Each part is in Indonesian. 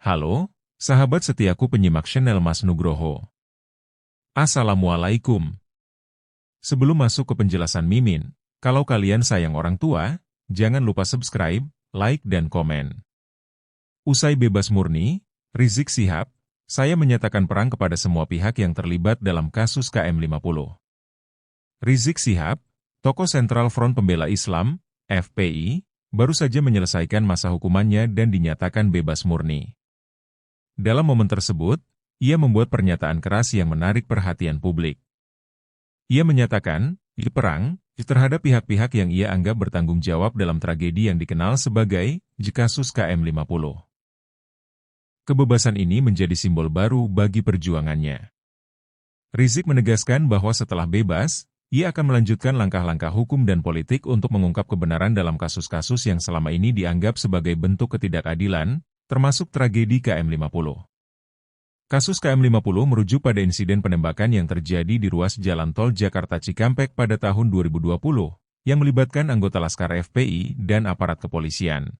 Halo, sahabat setiaku penyimak channel Mas Nugroho. Assalamualaikum. Sebelum masuk ke penjelasan Mimin, kalau kalian sayang orang tua, jangan lupa subscribe, like dan komen. Usai bebas murni, Rizik Syihab, saya menyatakan perang kepada semua pihak yang terlibat dalam kasus KM50. Rizik Syihab, tokoh sentral Front Pembela Islam, FPI, baru saja menyelesaikan masa hukumannya dan dinyatakan bebas murni. Dalam momen tersebut, ia membuat pernyataan keras yang menarik perhatian publik. Ia menyatakan, perang terhadap pihak-pihak yang ia anggap bertanggung jawab dalam tragedi yang dikenal sebagai kasus KM50. Kebebasan ini menjadi simbol baru bagi perjuangannya. Rizik menegaskan bahwa setelah bebas, ia akan melanjutkan langkah-langkah hukum dan politik untuk mengungkap kebenaran dalam kasus-kasus yang selama ini dianggap sebagai bentuk ketidakadilan, termasuk tragedi KM50. Kasus KM50 merujuk pada insiden penembakan yang terjadi di ruas jalan tol Jakarta Cikampek pada tahun 2020, yang melibatkan anggota Laskar FPI dan aparat kepolisian.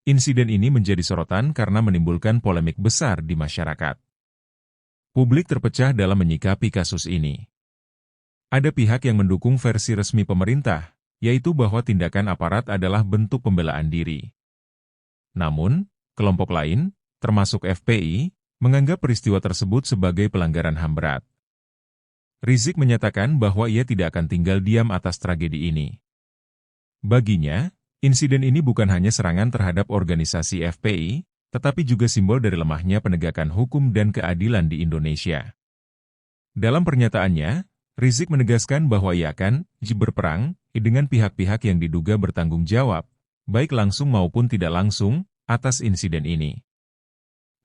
Insiden ini menjadi sorotan karena menimbulkan polemik besar di masyarakat. Publik terpecah dalam menyikapi kasus ini. Ada pihak yang mendukung versi resmi pemerintah, yaitu bahwa tindakan aparat adalah bentuk pembelaan diri. Namun, kelompok lain, termasuk FPI, menganggap peristiwa tersebut sebagai pelanggaran HAM berat. Rizik menyatakan bahwa ia tidak akan tinggal diam atas tragedi ini. Baginya, insiden ini bukan hanya serangan terhadap organisasi FPI, tetapi juga simbol dari lemahnya penegakan hukum dan keadilan di Indonesia. Dalam pernyataannya, Rizik menegaskan bahwa ia akan berperang dengan pihak-pihak yang diduga bertanggung jawab, baik langsung maupun tidak langsung, atas insiden ini.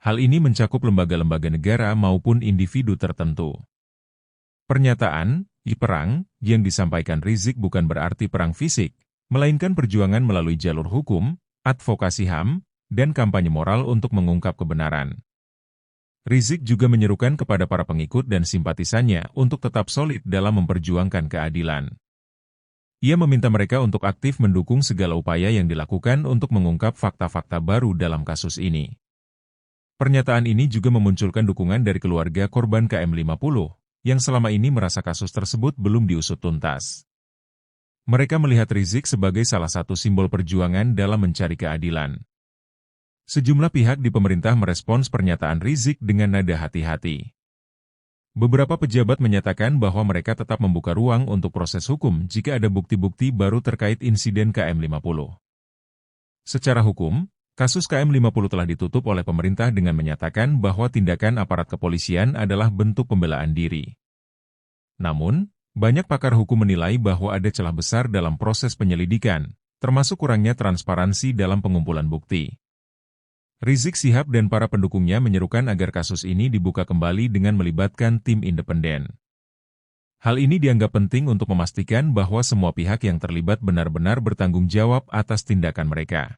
Hal ini mencakup lembaga-lembaga negara maupun individu tertentu. Pernyataan, perang, yang disampaikan Rizik bukan berarti perang fisik, melainkan perjuangan melalui jalur hukum, advokasi HAM, dan kampanye moral untuk mengungkap kebenaran. Rizik juga menyerukan kepada para pengikut dan simpatisannya untuk tetap solid dalam memperjuangkan keadilan. Ia meminta mereka untuk aktif mendukung segala upaya yang dilakukan untuk mengungkap fakta-fakta baru dalam kasus ini. Pernyataan ini juga memunculkan dukungan dari keluarga korban KM50, yang selama ini merasa kasus tersebut belum diusut tuntas. Mereka melihat Rizik sebagai salah satu simbol perjuangan dalam mencari keadilan. Sejumlah pihak di pemerintah merespons pernyataan Rizik dengan nada hati-hati. Beberapa pejabat menyatakan bahwa mereka tetap membuka ruang untuk proses hukum jika ada bukti-bukti baru terkait insiden KM50. Secara hukum, kasus KM50 telah ditutup oleh pemerintah dengan menyatakan bahwa tindakan aparat kepolisian adalah bentuk pembelaan diri. Namun, banyak pakar hukum menilai bahwa ada celah besar dalam proses penyelidikan, termasuk kurangnya transparansi dalam pengumpulan bukti. Rizik Syihab dan para pendukungnya menyerukan agar kasus ini dibuka kembali dengan melibatkan tim independen. Hal ini dianggap penting untuk memastikan bahwa semua pihak yang terlibat benar-benar bertanggung jawab atas tindakan mereka.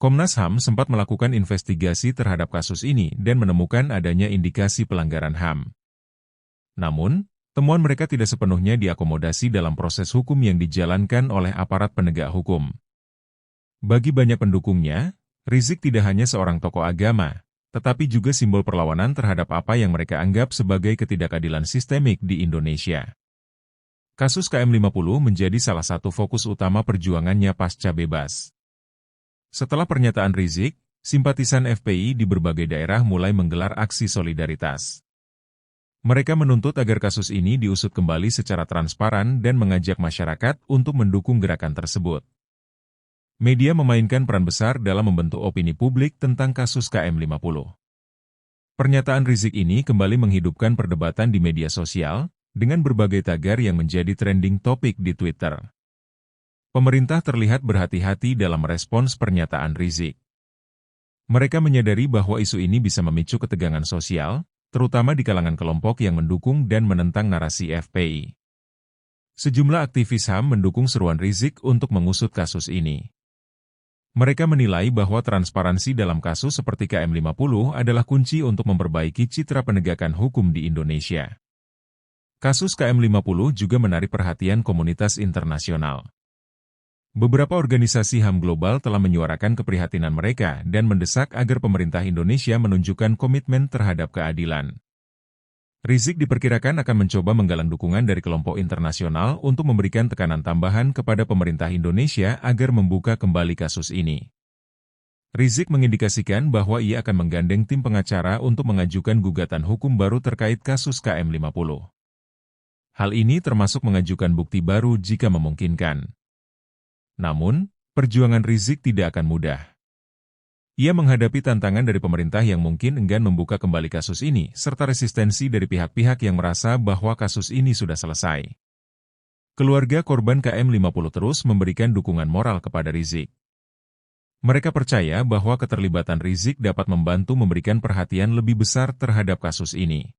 Komnas HAM sempat melakukan investigasi terhadap kasus ini dan menemukan adanya indikasi pelanggaran HAM. Namun, temuan mereka tidak sepenuhnya diakomodasi dalam proses hukum yang dijalankan oleh aparat penegak hukum. Bagi banyak pendukungnya, Rizik tidak hanya seorang tokoh agama, tetapi juga simbol perlawanan terhadap apa yang mereka anggap sebagai ketidakadilan sistemik di Indonesia. Kasus KM50 menjadi salah satu fokus utama perjuangannya pasca bebas. Setelah pernyataan Rizik, simpatisan FPI di berbagai daerah mulai menggelar aksi solidaritas. Mereka menuntut agar kasus ini diusut kembali secara transparan dan mengajak masyarakat untuk mendukung gerakan tersebut. Media memainkan peran besar dalam membentuk opini publik tentang kasus KM50. Pernyataan Rizik ini kembali menghidupkan perdebatan di media sosial, dengan berbagai tagar yang menjadi trending topik di Twitter. Pemerintah terlihat berhati-hati dalam merespons pernyataan Rizik. Mereka menyadari bahwa isu ini bisa memicu ketegangan sosial, terutama di kalangan kelompok yang mendukung dan menentang narasi FPI. Sejumlah aktivis HAM mendukung seruan Rizik untuk mengusut kasus ini. Mereka menilai bahwa transparansi dalam kasus seperti KM50 adalah kunci untuk memperbaiki citra penegakan hukum di Indonesia. Kasus KM50 juga menarik perhatian komunitas internasional. Beberapa organisasi HAM global telah menyuarakan keprihatinan mereka dan mendesak agar pemerintah Indonesia menunjukkan komitmen terhadap keadilan. Rizik diperkirakan akan mencoba menggalang dukungan dari kelompok internasional untuk memberikan tekanan tambahan kepada pemerintah Indonesia agar membuka kembali kasus ini. Rizik mengindikasikan bahwa ia akan menggandeng tim pengacara untuk mengajukan gugatan hukum baru terkait kasus KM50. Hal ini termasuk mengajukan bukti baru jika memungkinkan. Namun, perjuangan Rizik tidak akan mudah. Ia menghadapi tantangan dari pemerintah yang mungkin enggan membuka kembali kasus ini, serta resistensi dari pihak-pihak yang merasa bahwa kasus ini sudah selesai. Keluarga korban KM50 terus memberikan dukungan moral kepada Rizik. Mereka percaya bahwa keterlibatan Rizik dapat membantu memberikan perhatian lebih besar terhadap kasus ini.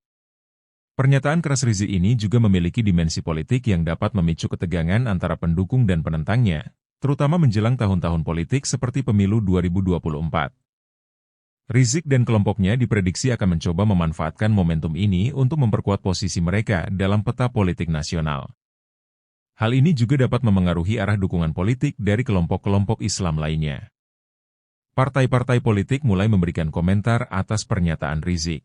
Pernyataan keras Rizik ini juga memiliki dimensi politik yang dapat memicu ketegangan antara pendukung dan penentangnya, terutama menjelang tahun-tahun politik seperti pemilu 2024. Rizik dan kelompoknya diprediksi akan mencoba memanfaatkan momentum ini untuk memperkuat posisi mereka dalam peta politik nasional. Hal ini juga dapat memengaruhi arah dukungan politik dari kelompok-kelompok Islam lainnya. Partai-partai politik mulai memberikan komentar atas pernyataan Rizik.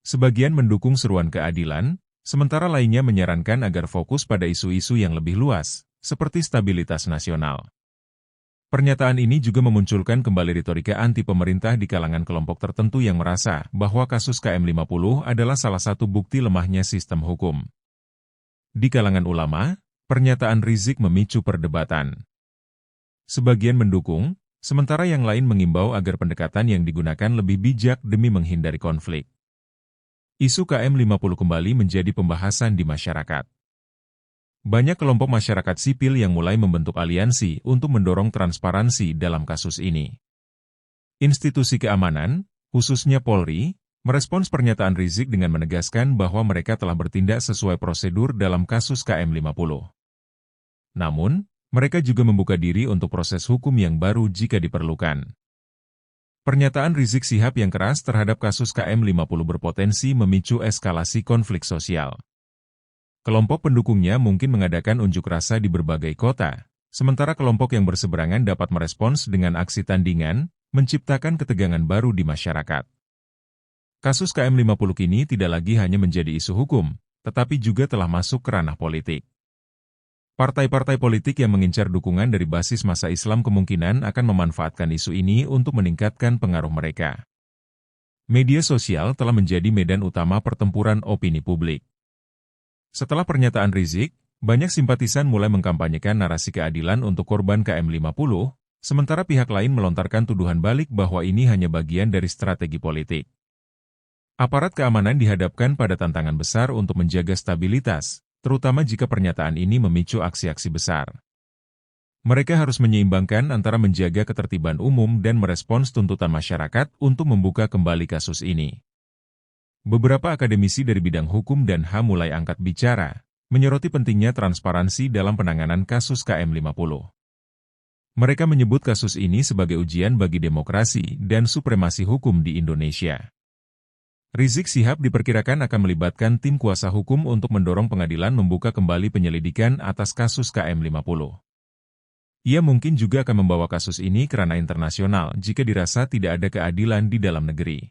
Sebagian mendukung seruan keadilan, sementara lainnya menyarankan agar fokus pada isu-isu yang lebih luas, seperti stabilitas nasional. Pernyataan ini juga memunculkan kembali retorika anti-pemerintah di kalangan kelompok tertentu yang merasa bahwa kasus KM50 adalah salah satu bukti lemahnya sistem hukum. Di kalangan ulama, pernyataan Rizik memicu perdebatan. Sebagian mendukung, sementara yang lain mengimbau agar pendekatan yang digunakan lebih bijak demi menghindari konflik. Isu KM50 kembali menjadi pembahasan di masyarakat. Banyak kelompok masyarakat sipil yang mulai membentuk aliansi untuk mendorong transparansi dalam kasus ini. Institusi keamanan, khususnya Polri, merespons pernyataan Rizik dengan menegaskan bahwa mereka telah bertindak sesuai prosedur dalam kasus KM50. Namun, mereka juga membuka diri untuk proses hukum yang baru jika diperlukan. Pernyataan Rizik Syihab yang keras terhadap kasus KM50 berpotensi memicu eskalasi konflik sosial. Kelompok pendukungnya mungkin mengadakan unjuk rasa di berbagai kota, sementara kelompok yang berseberangan dapat merespons dengan aksi tandingan, menciptakan ketegangan baru di masyarakat. Kasus KM50 kini tidak lagi hanya menjadi isu hukum, tetapi juga telah masuk ke ranah politik. Partai-partai politik yang mengincar dukungan dari basis massa Islam kemungkinan akan memanfaatkan isu ini untuk meningkatkan pengaruh mereka. Media sosial telah menjadi medan utama pertempuran opini publik. Setelah pernyataan Rizik, banyak simpatisan mulai mengkampanyekan narasi keadilan untuk korban KM50, sementara pihak lain melontarkan tuduhan balik bahwa ini hanya bagian dari strategi politik. Aparat keamanan dihadapkan pada tantangan besar untuk menjaga stabilitas, terutama jika pernyataan ini memicu aksi-aksi besar. Mereka harus menyeimbangkan antara menjaga ketertiban umum dan merespons tuntutan masyarakat untuk membuka kembali kasus ini. Beberapa akademisi dari bidang hukum dan HAM mulai angkat bicara, menyoroti pentingnya transparansi dalam penanganan kasus KM50. Mereka menyebut kasus ini sebagai ujian bagi demokrasi dan supremasi hukum di Indonesia. Rizik Syihab diperkirakan akan melibatkan tim kuasa hukum untuk mendorong pengadilan membuka kembali penyelidikan atas kasus KM50. Ia mungkin juga akan membawa kasus ini ke ranah internasional jika dirasa tidak ada keadilan di dalam negeri.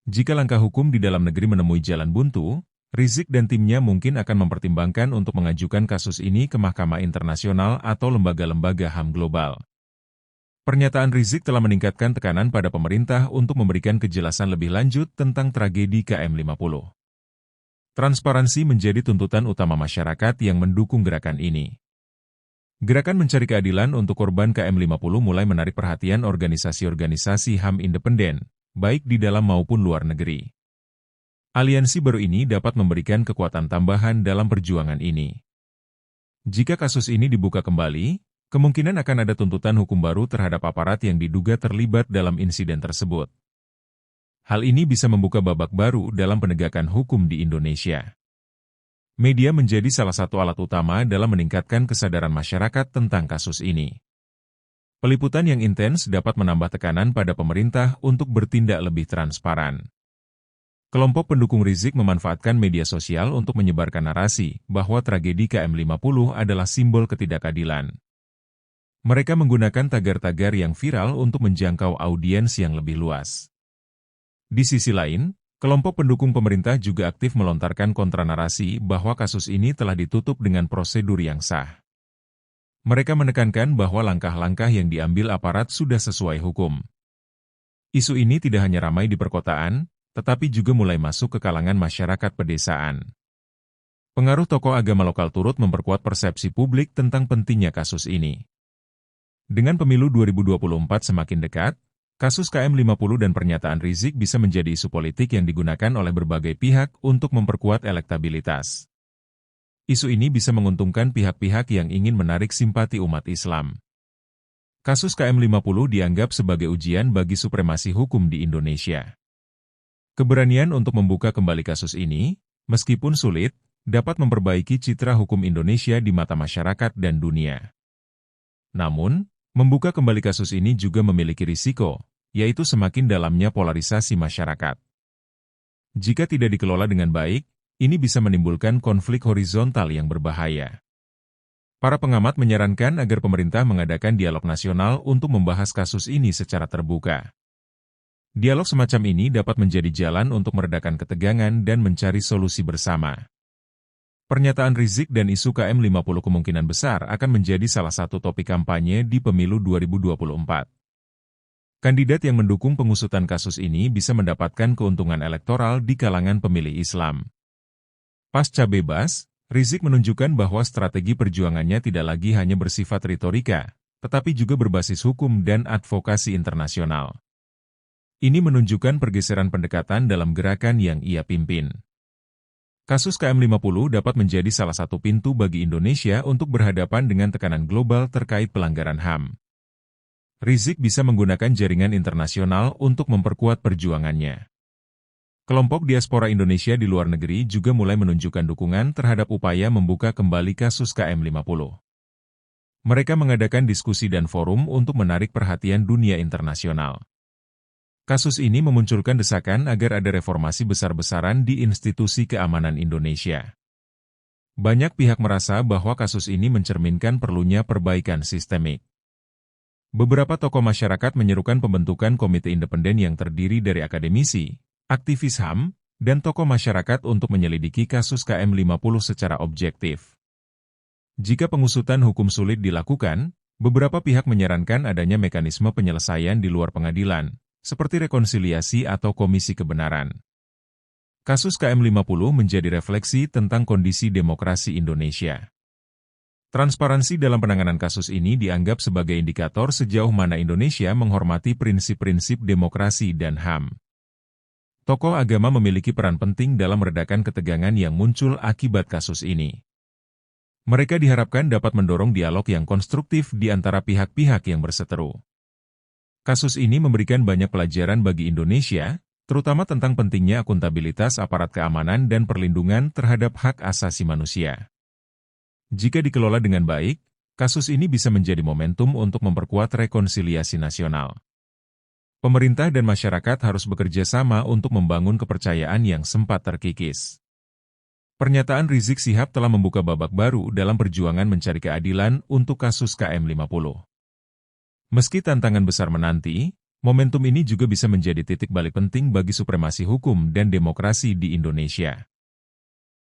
Jika langkah hukum di dalam negeri menemui jalan buntu, Rizik dan timnya mungkin akan mempertimbangkan untuk mengajukan kasus ini ke Mahkamah Internasional atau lembaga-lembaga HAM global. Pernyataan Rizik telah meningkatkan tekanan pada pemerintah untuk memberikan kejelasan lebih lanjut tentang tragedi KM50. Transparansi menjadi tuntutan utama masyarakat yang mendukung gerakan ini. Gerakan mencari keadilan untuk korban KM50 mulai menarik perhatian organisasi-organisasi HAM independen, baik di dalam maupun luar negeri. Aliansi baru ini dapat memberikan kekuatan tambahan dalam perjuangan ini. Jika kasus ini dibuka kembali, kemungkinan akan ada tuntutan hukum baru terhadap aparat yang diduga terlibat dalam insiden tersebut. Hal ini bisa membuka babak baru dalam penegakan hukum di Indonesia. Media menjadi salah satu alat utama dalam meningkatkan kesadaran masyarakat tentang kasus ini. Peliputan yang intens dapat menambah tekanan pada pemerintah untuk bertindak lebih transparan. Kelompok pendukung Rizik memanfaatkan media sosial untuk menyebarkan narasi bahwa tragedi KM50 adalah simbol ketidakadilan. Mereka menggunakan tagar-tagar yang viral untuk menjangkau audiens yang lebih luas. Di sisi lain, kelompok pendukung pemerintah juga aktif melontarkan kontranarasi bahwa kasus ini telah ditutup dengan prosedur yang sah. Mereka menekankan bahwa langkah-langkah yang diambil aparat sudah sesuai hukum. Isu ini tidak hanya ramai di perkotaan, tetapi juga mulai masuk ke kalangan masyarakat pedesaan. Pengaruh tokoh agama lokal turut memperkuat persepsi publik tentang pentingnya kasus ini. Dengan pemilu 2024 semakin dekat, kasus KM50 dan pernyataan Rizik bisa menjadi isu politik yang digunakan oleh berbagai pihak untuk memperkuat elektabilitas. Isu ini bisa menguntungkan pihak-pihak yang ingin menarik simpati umat Islam. Kasus KM50 dianggap sebagai ujian bagi supremasi hukum di Indonesia. Keberanian untuk membuka kembali kasus ini, meskipun sulit, dapat memperbaiki citra hukum Indonesia di mata masyarakat dan dunia. Namun, membuka kembali kasus ini juga memiliki risiko, yaitu semakin dalamnya polarisasi masyarakat. Jika tidak dikelola dengan baik, ini bisa menimbulkan konflik horizontal yang berbahaya. Para pengamat menyarankan agar pemerintah mengadakan dialog nasional untuk membahas kasus ini secara terbuka. Dialog semacam ini dapat menjadi jalan untuk meredakan ketegangan dan mencari solusi bersama. Pernyataan Rizik dan isu KM50 kemungkinan besar akan menjadi salah satu topik kampanye di pemilu 2024. Kandidat yang mendukung pengusutan kasus ini bisa mendapatkan keuntungan elektoral di kalangan pemilih Islam. Pasca bebas, Rizik menunjukkan bahwa strategi perjuangannya tidak lagi hanya bersifat retorika, tetapi juga berbasis hukum dan advokasi internasional. Ini menunjukkan pergeseran pendekatan dalam gerakan yang ia pimpin. Kasus KM50 dapat menjadi salah satu pintu bagi Indonesia untuk berhadapan dengan tekanan global terkait pelanggaran HAM. Rizik bisa menggunakan jaringan internasional untuk memperkuat perjuangannya. Kelompok diaspora Indonesia di luar negeri juga mulai menunjukkan dukungan terhadap upaya membuka kembali kasus KM50. Mereka mengadakan diskusi dan forum untuk menarik perhatian dunia internasional. Kasus ini memunculkan desakan agar ada reformasi besar-besaran di institusi keamanan Indonesia. Banyak pihak merasa bahwa kasus ini mencerminkan perlunya perbaikan sistemik. Beberapa tokoh masyarakat menyerukan pembentukan komite independen yang terdiri dari akademisi, aktivis HAM, dan tokoh masyarakat untuk menyelidiki kasus KM50 secara objektif. Jika pengusutan hukum sulit dilakukan, beberapa pihak menyarankan adanya mekanisme penyelesaian di luar pengadilan, seperti rekonsiliasi atau komisi kebenaran. Kasus KM50 menjadi refleksi tentang kondisi demokrasi Indonesia. Transparansi dalam penanganan kasus ini dianggap sebagai indikator sejauh mana Indonesia menghormati prinsip-prinsip demokrasi dan HAM. Tokoh agama memiliki peran penting dalam meredakan ketegangan yang muncul akibat kasus ini. Mereka diharapkan dapat mendorong dialog yang konstruktif di antara pihak-pihak yang berseteru. Kasus ini memberikan banyak pelajaran bagi Indonesia, terutama tentang pentingnya akuntabilitas aparat keamanan dan perlindungan terhadap hak asasi manusia. Jika dikelola dengan baik, kasus ini bisa menjadi momentum untuk memperkuat rekonsiliasi nasional. Pemerintah dan masyarakat harus bekerja sama untuk membangun kepercayaan yang sempat terkikis. Pernyataan Rizik Syihab telah membuka babak baru dalam perjuangan mencari keadilan untuk kasus KM50. Meski tantangan besar menanti, momentum ini juga bisa menjadi titik balik penting bagi supremasi hukum dan demokrasi di Indonesia.